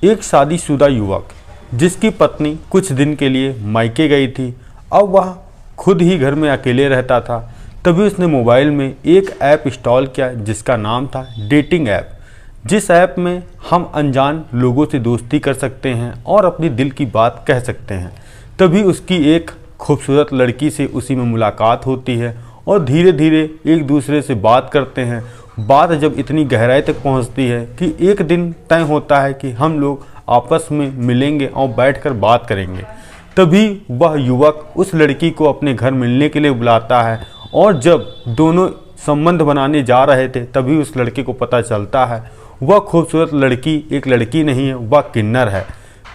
एक शादीशुदा युवक जिसकी पत्नी कुछ दिन के लिए मायके गई थी, अब वह खुद ही घर में अकेले रहता था। तभी उसने मोबाइल में एक ऐप इंस्टॉल किया जिसका नाम था डेटिंग ऐप, जिस ऐप में हम अनजान लोगों से दोस्ती कर सकते हैं और अपनी दिल की बात कह सकते हैं। तभी उसकी एक खूबसूरत लड़की से उसी में मुलाकात होती है और धीरे धीरे एक दूसरे से बात करते हैं। बात जब इतनी गहराई तक पहुंचती है कि एक दिन तय होता है कि हम लोग आपस में मिलेंगे और बैठकर बात करेंगे। तभी वह युवक उस लड़की को अपने घर मिलने के लिए बुलाता है और जब दोनों संबंध बनाने जा रहे थे तभी उस लड़के को पता चलता है वह खूबसूरत लड़की एक लड़की नहीं है, वह किन्नर है।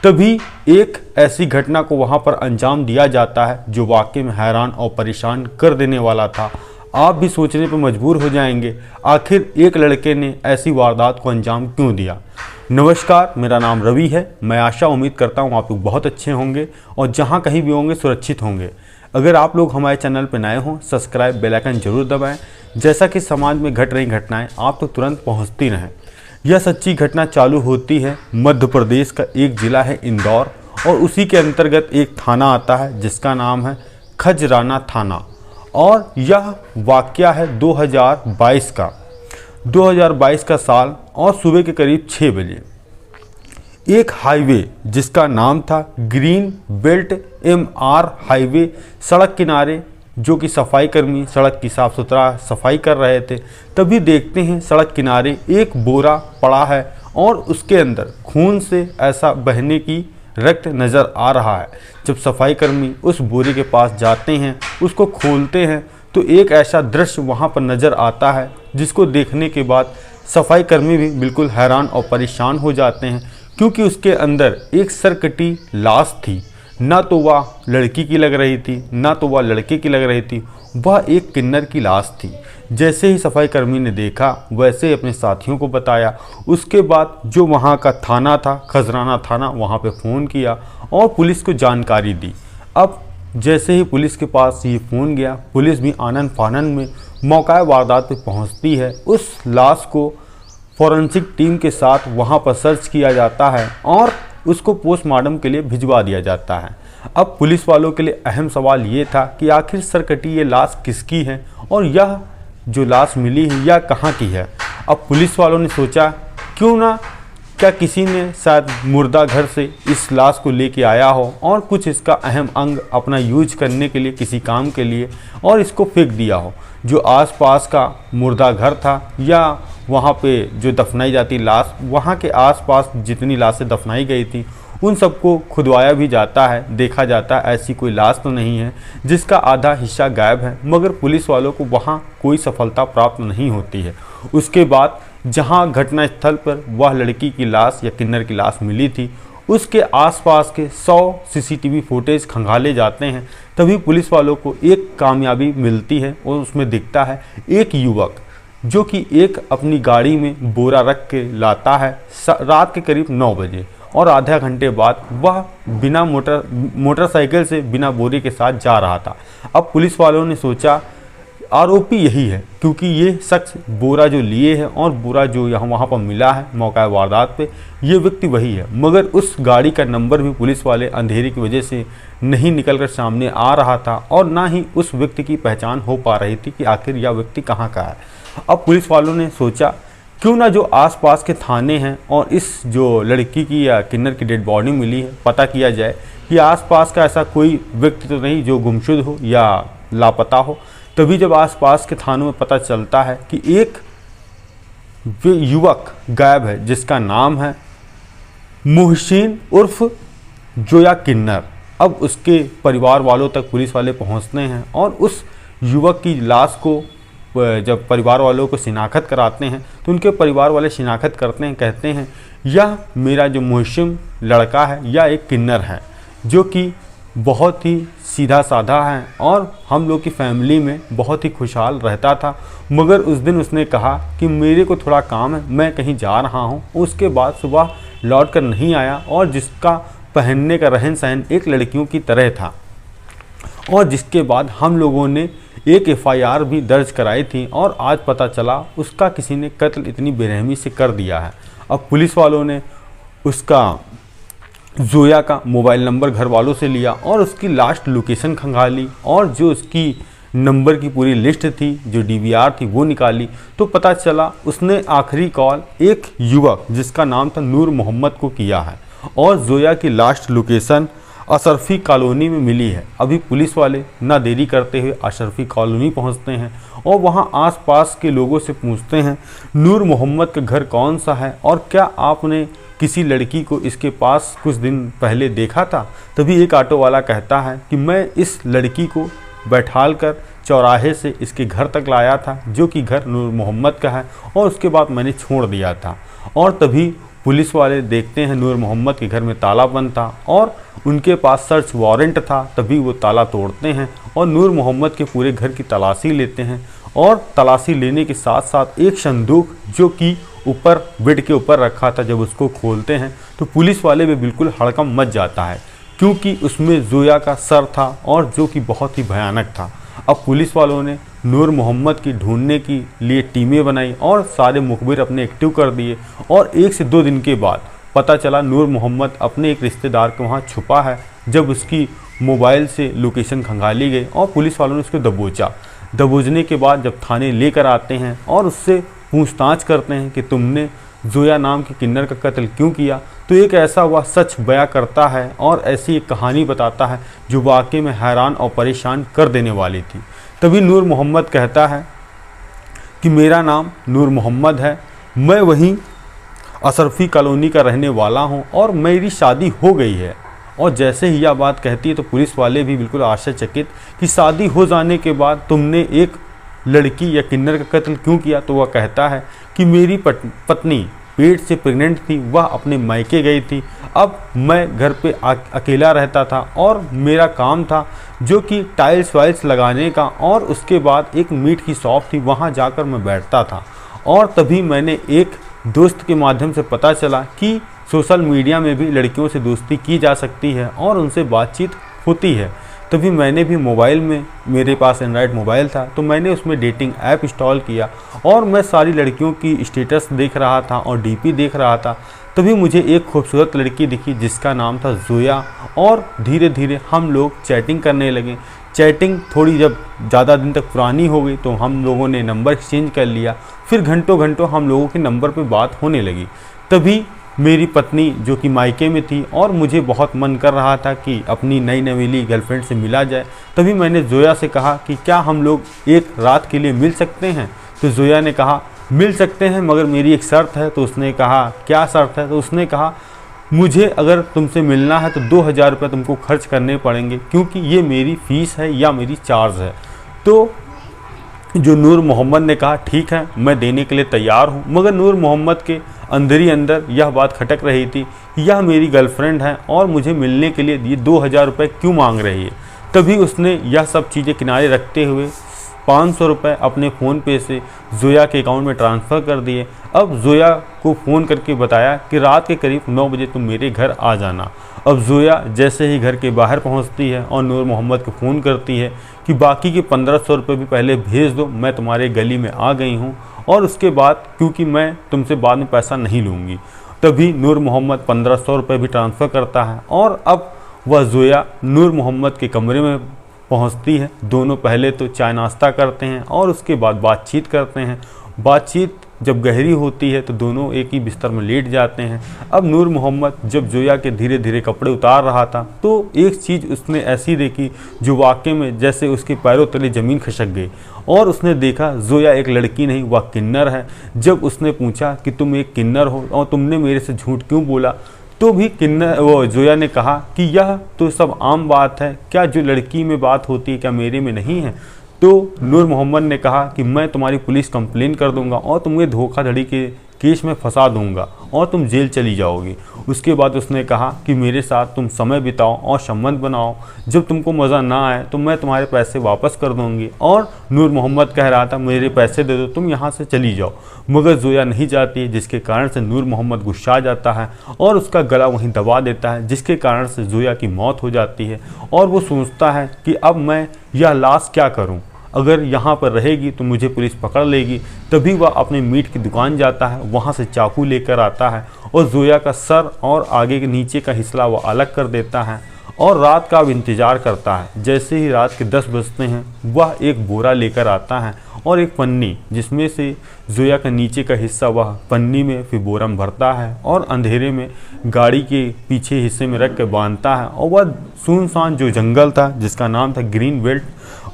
तभी एक ऐसी घटना को वहां पर अंजाम दिया जाता है जो वाकई में हैरान और परेशान कर देने वाला था। आप भी सोचने पर मजबूर हो जाएंगे आखिर एक लड़के ने ऐसी वारदात को अंजाम क्यों दिया। नमस्कार, मेरा नाम रवि है। मैं आशा उम्मीद करता हूँ आप लोग बहुत अच्छे होंगे और जहाँ कहीं भी होंगे सुरक्षित होंगे। अगर आप लोग हमारे चैनल पर नए हों, सब्सक्राइब बेल आइकन जरूर दबाएं, जैसा कि समाज में घट रही घटनाएं आप तक तुरंत पहुँचती रहें। यह सच्ची घटना चालू होती है मध्य प्रदेश का एक ज़िला है इंदौर और उसी के अंतर्गत एक थाना आता है जिसका नाम है खजराना थाना। और यह वाक़या है 2022 का साल और सुबह के करीब 6 बजे एक हाईवे जिसका नाम था ग्रीन बेल्ट MR हाईवे, सड़क किनारे जो कि सफाई कर्मी सड़क की साफ़ सुथरा सफाई कर रहे थे, तभी देखते हैं सड़क किनारे एक बोरा पड़ा है और उसके अंदर खून से ऐसा बहने की रक्त नज़र आ रहा है। जब सफाई कर्मी उस बोरे के पास जाते हैं, उसको खोलते हैं तो एक ऐसा दृश्य वहाँ पर नज़र आता है जिसको देखने के बाद सफाई कर्मी भी बिल्कुल हैरान और परेशान हो जाते हैं, क्योंकि उसके अंदर एक सरकटी लाश थी। ना तो वह लड़की की लग रही थी ना तो वह लड़के की लग रही थी, वह एक किन्नर की लाश थी। जैसे ही सफाई कर्मी ने देखा वैसे ही अपने साथियों को बताया। उसके बाद जो वहाँ का थाना था खजराना थाना, वहाँ पे फ़ोन किया और पुलिस को जानकारी दी। अब जैसे ही पुलिस के पास ये फ़ोन गया, पुलिस भी आनन फानन में मौका वारदात पे पहुँचती है। उस लाश को फॉरेंसिक टीम के साथ वहाँ पर सर्च किया जाता है और उसको पोस्टमार्टम के लिए भिजवा दिया जाता है। अब पुलिस वालों के लिए अहम सवाल ये था कि आखिर सरकटी ये लाश किसकी है और यह जो लाश मिली है यह कहाँ की है। अब पुलिस वालों ने सोचा क्यों ना क्या किसी ने शायद मुर्दा घर से इस लाश को लेके आया हो और कुछ इसका अहम अंग अपना यूज करने के लिए किसी काम के लिए और इसको फेंक दिया हो। जो आसपास का मुर्दा घर था या वहाँ पे जो दफनाई जाती लाश, वहाँ के आसपास जितनी लाशें दफनाई गई थी उन सबको खुदवाया भी जाता है, देखा जाता है ऐसी कोई लाश तो नहीं है जिसका आधा हिस्सा गायब है, मगर पुलिस वालों को वहाँ कोई सफलता प्राप्त नहीं होती है। उसके बाद जहाँ घटना स्थल पर वह लड़की की लाश या किन्नर की लाश मिली थी उसके आसपास के 100 CCTV फुटेज खंगाले जाते हैं। तभी पुलिस वालों को एक कामयाबी मिलती है और उसमें दिखता है एक युवक जो कि एक अपनी गाड़ी में बोरा रख के लाता है रात के करीब 9 बजे और आधा घंटे बाद वह बिना मोटरसाइकिल से बिना बोरे के साथ जा रहा था। अब पुलिस वालों ने सोचा आरोपी यही है, क्योंकि ये शख्स बोरा जो लिए है और बोरा जो यहाँ वहाँ पर मिला है मौका वारदात पे, ये व्यक्ति वही है। मगर उस गाड़ी का नंबर भी पुलिस वाले अंधेरे की वजह से नहीं निकलकर सामने आ रहा था और ना ही उस व्यक्ति की पहचान हो पा रही थी कि आखिर यह व्यक्ति कहाँ का है। अब पुलिस वालों ने सोचा क्यों ना जो आसपास के थाने हैं और इस जो लड़की की या किन्नर की डेड बॉडी मिली है पता किया जाए कि आसपास का ऐसा कोई व्यक्ति तो नहीं जो गुमशुद हो या लापता हो। तभी जब आसपास के थानों में पता चलता है कि एक युवक गायब है जिसका नाम है मुहसिन उर्फ जोया किन्नर। अब उसके परिवार वालों तक पुलिस वाले पहुंचते हैं और उस युवक की लाश को जब परिवार वालों को शिनाख्त कराते हैं तो उनके परिवार वाले शिनाख्त करते हैं, कहते हैं यह मेरा जो मुहसिन लड़का है यह एक किन्नर है जो कि बहुत ही सीधा साधा है और हम लोग की फैमिली में बहुत ही खुशहाल रहता था, मगर उस दिन उसने कहा कि मेरे को थोड़ा काम है, मैं कहीं जा रहा हूँ। उसके बाद सुबह लौट कर नहीं आया और जिसका पहनने का रहन सहन एक लड़कियों की तरह था और जिसके बाद हम लोगों ने एक FIR भी दर्ज कराई थी और आज पता चला उसका किसी ने कत्ल इतनी बेरहमी से कर दिया है। अब पुलिस वालों ने उसका जोया का मोबाइल नंबर घर वालों से लिया और उसकी लास्ट लोकेशन खंगाली और जो उसकी नंबर की पूरी लिस्ट थी, जो डीवीआर थी, वो निकाली। तो पता चला उसने आखिरी कॉल एक युवक जिसका नाम था नूर मोहम्मद को किया है और जोया की लास्ट लोकेशन अशरफी कॉलोनी में मिली है। अभी पुलिस वाले ना देरी करते हुए अशरफी कॉलोनी पहुंचते हैं और वहां आसपास के लोगों से पूछते हैं नूर मोहम्मद का घर कौन सा है और क्या आपने किसी लड़की को इसके पास कुछ दिन पहले देखा था। तभी एक ऑटो वाला कहता है कि मैं इस लड़की को बैठाल कर चौराहे से इसके घर तक लाया था, जो कि घर नूर मोहम्मद का है, और उसके बाद मैंने छोड़ दिया था। और तभी पुलिस वाले देखते हैं नूर मोहम्मद के घर में ताला बंद था और उनके पास सर्च वारंट था। तभी वो ताला तोड़ते हैं और नूर मोहम्मद के पूरे घर की तलाशी लेते हैं और तलाशी लेने के साथ साथ एक संदूक जो कि ऊपर बेड के ऊपर रखा था, जब उसको खोलते हैं तो पुलिस वाले भी बिल्कुल हड़कंप मच जाता है, क्योंकि उसमें जोया का सर था और जो कि बहुत ही भयानक था। अब पुलिस वालों ने नूर मोहम्मद की ढूंढने के लिए टीमें बनाई और सारे मुखबिर अपने एक्टिव कर दिए और 1 से 2 दिन के बाद पता चला नूर मोहम्मद अपने एक रिश्तेदार के वहाँ छुपा है। जब उसकी मोबाइल से लोकेशन खंगाली गई और पुलिस वालों ने उसको दबोचा। दबोचने के बाद जब थाने लेकर आते हैं और उससे पूछताछ करते हैं कि तुमने जोया नाम की किन्नर का कत्ल क्यों किया, तो एक ऐसा वह सच बयां करता है और ऐसी एक कहानी बताता है जो वाकई में हैरान और परेशान कर देने वाली थी। तभी नूर मोहम्मद कहता है कि मेरा नाम नूर मोहम्मद है, मैं वहीं अशरफी कॉलोनी का रहने वाला हूं और मेरी शादी हो गई है। और जैसे ही यह बात कहती है तो पुलिस वाले भी बिल्कुल आश्चर्यचकित कि शादी हो जाने के बाद तुमने एक लड़की या किन्नर का कत्ल क्यों किया। तो वह कहता है कि मेरी पत्नी पेट से प्रेग्नेंट थी, वह अपने मायके गई थी, अब मैं घर पे अकेला रहता था और मेरा काम था जो कि टाइल्स वाइल्स लगाने का, और उसके बाद एक मीट की शॉप थी, वहाँ जाकर मैं बैठता था। और तभी मैंने एक दोस्त के माध्यम से पता चला कि सोशल मीडिया में भी लड़कियों से दोस्ती की जा सकती है और उनसे बातचीत होती है। तभी मैंने भी मोबाइल में, मेरे पास एंड्रॉयड मोबाइल था, तो मैंने उसमें डेटिंग ऐप इंस्टॉल किया और मैं सारी लड़कियों की स्टेटस देख रहा था और डीपी देख रहा था। तभी मुझे एक खूबसूरत लड़की दिखी जिसका नाम था जोया और धीरे धीरे हम लोग चैटिंग करने लगे। चैटिंग थोड़ी जब ज़्यादा दिन तक पुरानी हो गई तो हम लोगों ने नंबर एक्सचेंज कर लिया। फिर घंटों घंटों हम लोगों के नंबर पर बात होने लगी। तभी मेरी पत्नी जो कि मायके में थी और मुझे बहुत मन कर रहा था कि अपनी नई नवेली गर्लफ्रेंड से मिला जाए, तभी मैंने जोया से कहा कि क्या हम लोग एक रात के लिए मिल सकते हैं। तो जोया ने कहा मिल सकते हैं, मगर मेरी एक शर्त है। तो उसने कहा क्या शर्त है। तो उसने कहा मुझे अगर तुमसे मिलना है तो 2000 रुपये तुमको खर्च करने पड़ेंगे, क्योंकि ये मेरी फ़ीस है या मेरी चार्ज है। तो जो नूर मोहम्मद ने कहा ठीक है, मैं देने के लिए तैयार हूँ। मगर नूर मोहम्मद के अंदर ही अंदर यह बात खटक रही थी, यह मेरी गर्लफ्रेंड है और मुझे मिलने के लिए ये 2000 रुपये क्यों मांग रही है। तभी उसने यह सब चीज़ें किनारे रखते हुए 500 रुपये अपने फ़ोन पे से जोया के अकाउंट में ट्रांसफ़र कर दिए। अब जोया को फ़ोन करके बताया कि रात के करीब 9 बजे तुम मेरे घर आ जाना। अब जोया जैसे ही घर के बाहर पहुंचती है और नूर मोहम्मद को फ़ोन करती है कि बाकी के 1500 रुपये भी पहले भेज दो, मैं तुम्हारे गली में आ गई हूं और उसके बाद क्योंकि मैं तुमसे बाद में पैसा नहीं लूँगी। तभी नूर मोहम्मद 1500 रुपये भी ट्रांसफ़र करता है और अब वह जोया नूर मोहम्मद के कमरे में पहुंचती है। दोनों पहले तो चाय नाश्ता करते हैं और उसके बाद बातचीत करते हैं। बातचीत जब गहरी होती है तो दोनों एक ही बिस्तर में लेट जाते हैं। अब नूर मोहम्मद जब जोया के धीरे धीरे कपड़े उतार रहा था तो एक चीज़ उसने ऐसी देखी जो वाकई में जैसे उसके पैरों तले ज़मीन खिसक गई और उसने देखा जोया एक लड़की नहीं, वह किन्नर है। जब उसने पूछा कि तुम एक किन्नर हो और तुमने मेरे से झूठ क्यों बोला, तो भी जोया ने कहा कि यह तो सब आम बात है, क्या जो लड़की में बात होती है क्या मेरे में नहीं है। तो नूर मोहम्मद ने कहा कि मैं तुम्हारी पुलिस कंप्लेन कर दूंगा और तुम्हें धोखाधड़ी के केस में फंसा दूंगा और तुम जेल चली जाओगी। उसके बाद उसने कहा कि मेरे साथ तुम समय बिताओ और संबंध बनाओ, जब तुमको मज़ा ना आए तो मैं तुम्हारे पैसे वापस कर दूंगी। और नूर मोहम्मद कह रहा था मेरे पैसे दे दो, तुम यहाँ से चली जाओ। मगर जोया नहीं जाती है, जिसके कारण से नूर मोहम्मद गुस्सा जाता है और उसका गला वहीं दबा देता है, जिसके कारण से जोया की मौत हो जाती है। और वो सोचता है कि अब मैं यह लाश क्या करूँ, अगर यहाँ पर रहेगी तो मुझे पुलिस पकड़ लेगी। तभी वह अपने मीट की दुकान जाता है, वहाँ से चाकू लेकर आता है और जोया का सर और आगे के नीचे का हिस्सा वह अलग कर देता है और रात का अब इंतज़ार करता है। जैसे ही रात के 10 बजते हैं वह एक बोरा लेकर आता है और एक पन्नी जिसमें से जोया का नीचे का हिस्सा वह पन्नी में फिर बोरा में भरता है और अंधेरे में गाड़ी के पीछे हिस्से में रख के बांधता है। और वह सुनसान जो जंगल था जिसका नाम था ग्रीन बेल्ट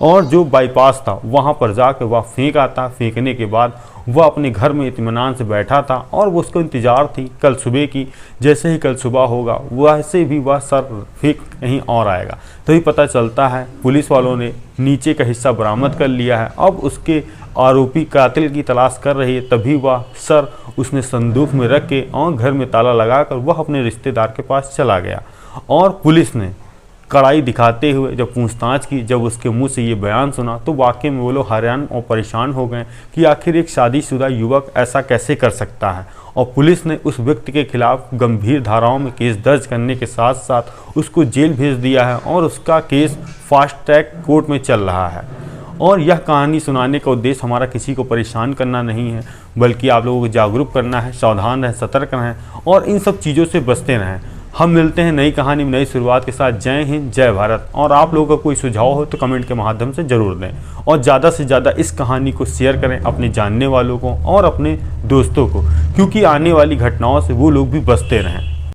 और जो बाईपास था वहाँ पर जाकर वह फेंक आता। फेंकने के बाद वह अपने घर में इत्मीनान से बैठा था और वो उसको इंतज़ार थी कल सुबह की। जैसे ही कल सुबह होगा वैसे भी वह सर फेंक कहीं और आएगा। तभी पता चलता है पुलिस वालों ने नीचे का हिस्सा बरामद कर लिया है। अब उसके आरोपी कातिल की तलाश कर रही है। तभी वह सर उसने संदूक में रख के और घर में ताला लगाकर वह अपने रिश्तेदार के पास चला गया। और पुलिस ने कड़ाई दिखाते हुए जब पूछताछ की, जब उसके मुंह से ये बयान सुना तो वाकई में वो लोग हैरान और परेशान हो गए कि आखिर एक शादीशुदा युवक ऐसा कैसे कर सकता है। और पुलिस ने उस व्यक्ति के खिलाफ गंभीर धाराओं में केस दर्ज करने के साथ साथ उसको जेल भेज दिया है और उसका केस फास्ट ट्रैक कोर्ट में चल रहा है। और यह कहानी सुनाने का उद्देश्य हमारा किसी को परेशान करना नहीं है, बल्कि आप लोगों को जागरूक करना है, सावधान रहें, सतर्क रहें और इन सब चीज़ों से बचते रहें। हम मिलते हैं नई कहानी में नई शुरुआत के साथ। जय हिंद, जय भारत। और आप लोगों का कोई सुझाव हो तो कमेंट के माध्यम से ज़रूर दें और ज़्यादा से ज़्यादा इस कहानी को शेयर करें अपने जानने वालों को और अपने दोस्तों को, क्योंकि आने वाली घटनाओं से वो लोग भी बचते रहें।